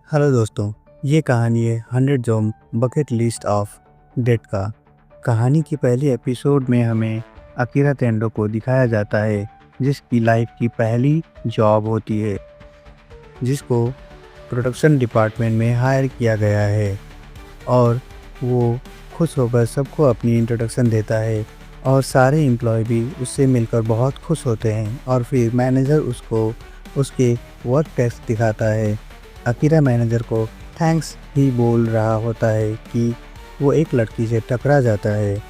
Hello दोस्तों, ये कहानी है 100 job bucket list of date का। कहानी की पहली एपिसोड में हमें अकीरा तेंडो को दिखाया जाता है, जिसकी लाइफ की पहली जॉब होती है, जिसको प्रोडक्शन डिपार्टमेंट में हायर किया गया है। और वो खुश होकर सबको अपनी इंट्रोडक्शन देता है और सारे एम्प्लॉय भी उससे मिलकर बहुत खुश होते हैं। और फिर मैनेजर उसको उसके वर्क टेस्ट दिखाता है। अकीरा मैनेजर को थैंक्स ही बोल रहा होता है कि वो एक लड़की से टकरा जाता है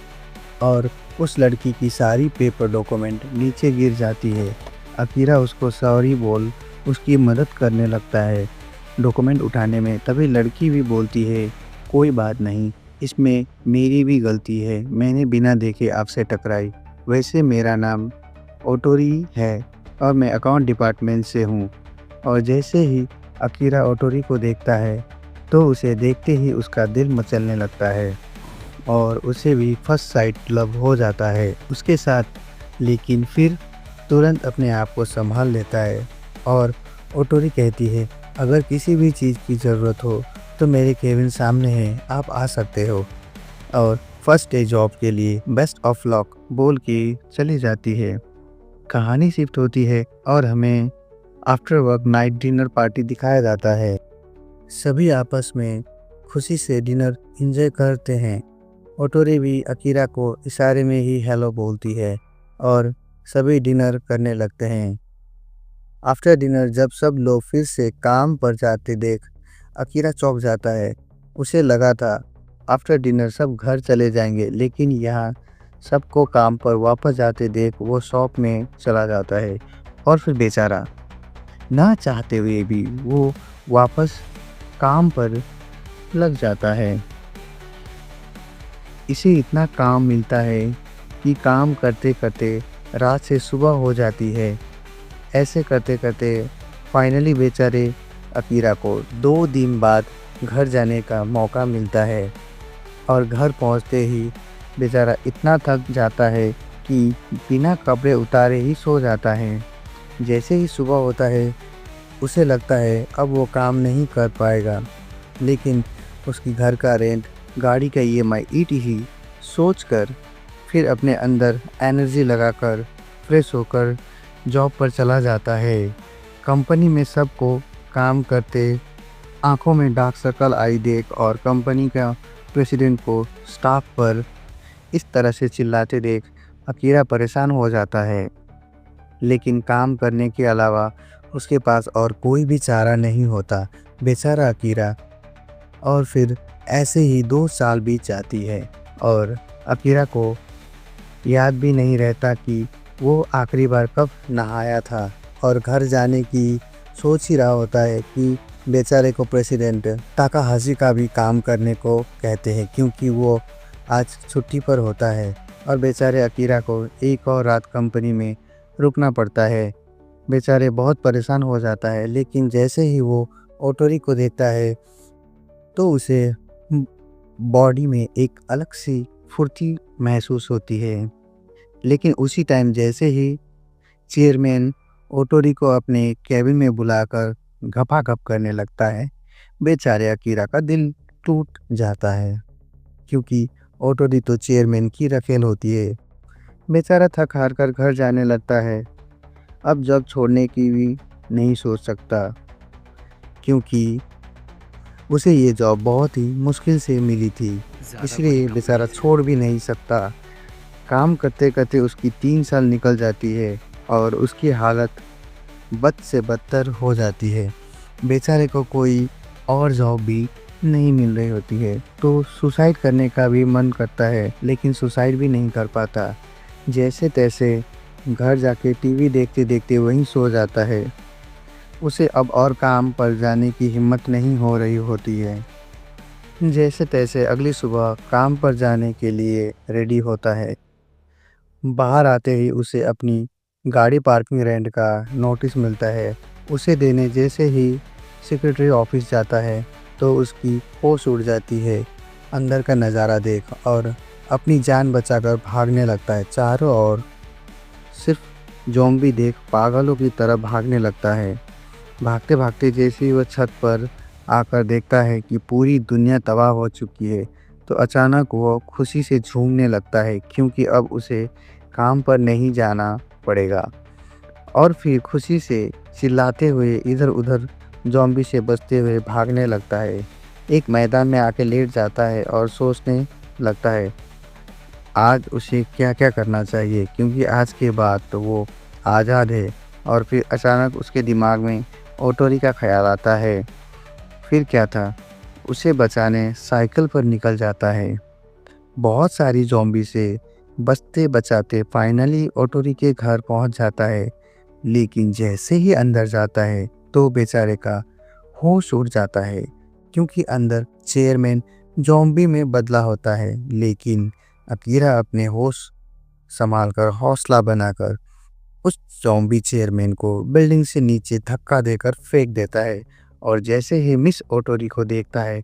और उस लड़की की सारी पेपर डॉक्यूमेंट नीचे गिर जाती है। अकीरा उसको सॉरी बोल उसकी मदद करने लगता है डॉक्यूमेंट उठाने में। तभी लड़की भी बोलती है, कोई बात नहीं, इसमें मेरी भी गलती है, मैंने बिना देखे आपसे टकराई। वैसे मेरा नाम ओटोरी है और मैं अकाउंट डिपार्टमेंट से हूँ। और जैसे ही अकीरा ओटोरी को देखता है तो उसे देखते ही उसका दिल मचलने लगता है और उसे भी फर्स्ट साइट लव हो जाता है उसके साथ। लेकिन फिर तुरंत अपने आप को संभाल लेता है और ओटोरी कहती है, अगर किसी भी चीज़ की ज़रूरत हो तो मेरे केबिन सामने है, आप आ सकते हो। और फर्स्ट डे जॉब के लिए बेस्ट ऑफ लक बोल के चली जाती है। कहानी शिफ्ट होती है और हमें after work night dinner party दिखाया जाता है। सभी आपस में खुशी से डिनर एंजॉय करते हैं। ओटोरी भी अकीरा को इशारे में ही हेलो बोलती है और सभी डिनर करने लगते हैं। आफ्टर डिनर जब सब लोग फिर से काम पर जाते देख अकीरा चौंक जाता है। उसे लगा था आफ्टर डिनर सब घर चले जाएंगे, लेकिन यहाँ सबको काम पर वापस जाते देख वो शॉप में चला जाता है। और फिर बेचारा ना चाहते हुए भी वो वापस काम पर लग जाता है। इसे इतना काम मिलता है कि काम करते करते रात से सुबह हो जाती है। ऐसे करते करते फाइनली बेचारे अकीरा को 2 दिन बाद घर जाने का मौका मिलता है। और घर पहुंचते ही बेचारा इतना थक जाता है कि बिना कपड़े उतारे ही सो जाता है। जैसे ही सुबह होता है उसे लगता है अब वो काम नहीं कर पाएगा, लेकिन उसकी घर का रेंट, गाड़ी का EMI ETC सोचकर फिर अपने अंदर एनर्जी लगाकर फ्रेश होकर जॉब पर चला जाता है। कंपनी में सबको काम करते आंखों में डार्क सर्कल आई देख और कंपनी का प्रेसिडेंट को स्टाफ पर इस तरह से चिल्लाते देख अकीरा परेशान हो जाता है। लेकिन काम करने के अलावा उसके पास और कोई भी चारा नहीं होता बेचारा अकीरा। और फिर ऐसे ही 2 साल बीत जाती है और अकीरा को याद भी नहीं रहता कि वो आखिरी बार कब नहाया था। और घर जाने की सोच ही रहा होता है कि बेचारे को प्रेसिडेंट ताकाहाशी का भी काम करने को कहते हैं, क्योंकि वो आज छुट्टी पर होता है। और बेचारे अकीरा को एक और रात कंपनी में रुकना पड़ता है। बेचारे बहुत परेशान हो जाता है, लेकिन जैसे ही वो ओटोरी को देखता है तो उसे बॉडी में एक अलग सी फुर्ती महसूस होती है। लेकिन उसी टाइम जैसे ही चेयरमैन ओटोरी को अपने कैबिन में बुलाकर घपाघप करने लगता है, बेचारे अकीरा का दिल टूट जाता है, क्योंकि ओटोरी तो चेयरमैन की रखेल होती है। बेचारा थक हार कर घर जाने लगता है। अब जॉब छोड़ने की भी नहीं सोच सकता, क्योंकि उसे ये जॉब बहुत ही मुश्किल से मिली थी, इसलिए बेचारा छोड़ भी नहीं सकता। काम करते करते उसकी 3 साल निकल जाती है और उसकी हालत बद से बदतर हो जाती है। बेचारे को कोई और जॉब भी नहीं मिल रही होती है, तो सुसाइड करने का भी मन करता है, लेकिन सुसाइड भी नहीं कर पाता। जैसे तैसे घर जाके टीवी देखते देखते वहीं सो जाता है। उसे अब और काम पर जाने की हिम्मत नहीं हो रही होती है। जैसे तैसे अगली सुबह काम पर जाने के लिए रेडी होता है। बाहर आते ही उसे अपनी गाड़ी पार्किंग रेंट का नोटिस मिलता है। उसे देने जैसे ही सेक्रेटरी ऑफिस जाता है तो उसकी होश उड़ जाती है अंदर का नज़ारा देख और अपनी जान बचाकर भागने लगता है। चारों ओर सिर्फ ज़ॉम्बी देख पागलों की तरह भागने लगता है। भागते भागते जैसे ही वह छत पर आकर देखता है कि पूरी दुनिया तबाह हो चुकी है, तो अचानक वो खुशी से झूमने लगता है क्योंकि अब उसे काम पर नहीं जाना पड़ेगा। और फिर खुशी से चिल्लाते हुए इधर-उधर ज़ॉम्बी से बचते हुए भागने लगता है। एक मैदान में आके लेट जाता है और सोचने लगता है आज उसे क्या-क्या करना चाहिए क्योंकि आज के बाद तो वो आज़ाद है। और फिर अचानक उसके दिमाग में ओटोरी का ख़्याल आता है। फिर क्या था, उसे बचाने साइकिल पर निकल जाता है। बहुत सारी ज़ॉम्बी से बचते-बचाते फाइनली ओटोरी के घर पहुंच जाता है। लेकिन जैसे ही अंदर जाता है तो बेचारे का होश उड़ जाता है क्योंकि अंदर चेयरमैन ज़ॉम्बी में बदला होता है। लेकिन अकीरा अपने होश संभालकर हौसला बनाकर उस ज़ॉम्बी चेयरमैन को बिल्डिंग से नीचे धक्का देकर फेंक देता है। और जैसे ही मिस ओटोरी को देखता है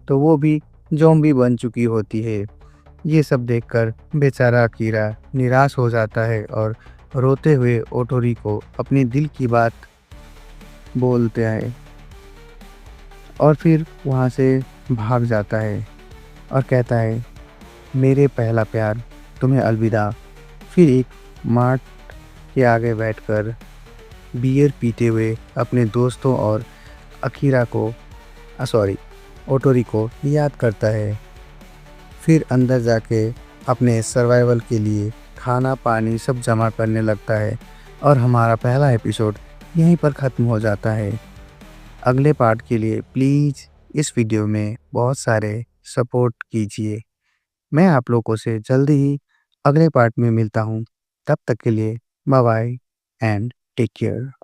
तो वो भी ज़ॉम्बी बन चुकी होती है। ये सब देखकर बेचारा अकीरा निराश हो जाता है और रोते हुए ओटोरी को अपने दिल की बात बोलता है और फिर वहाँ से भाग जाता है और कहता है मेरे पहला प्यार, तुम्हें अलविदा। फिर एक मार्ट के आगे बैठकर बियर पीते हुए अपने दोस्तों और अकीरा को सॉरी ओटोरी को याद करता है। फिर अंदर जाके अपने सर्वाइवल के लिए खाना पानी सब जमा करने लगता है और हमारा पहला एपिसोड यहीं पर ख़त्म हो जाता है। अगले पार्ट के लिए प्लीज़ इस वीडियो में बहुत सारे सपोर्ट कीजिए। मैं आप लोगों से जल्दी ही अगले पार्ट में मिलता हूँ। तब तक के लिए bye bye and take care.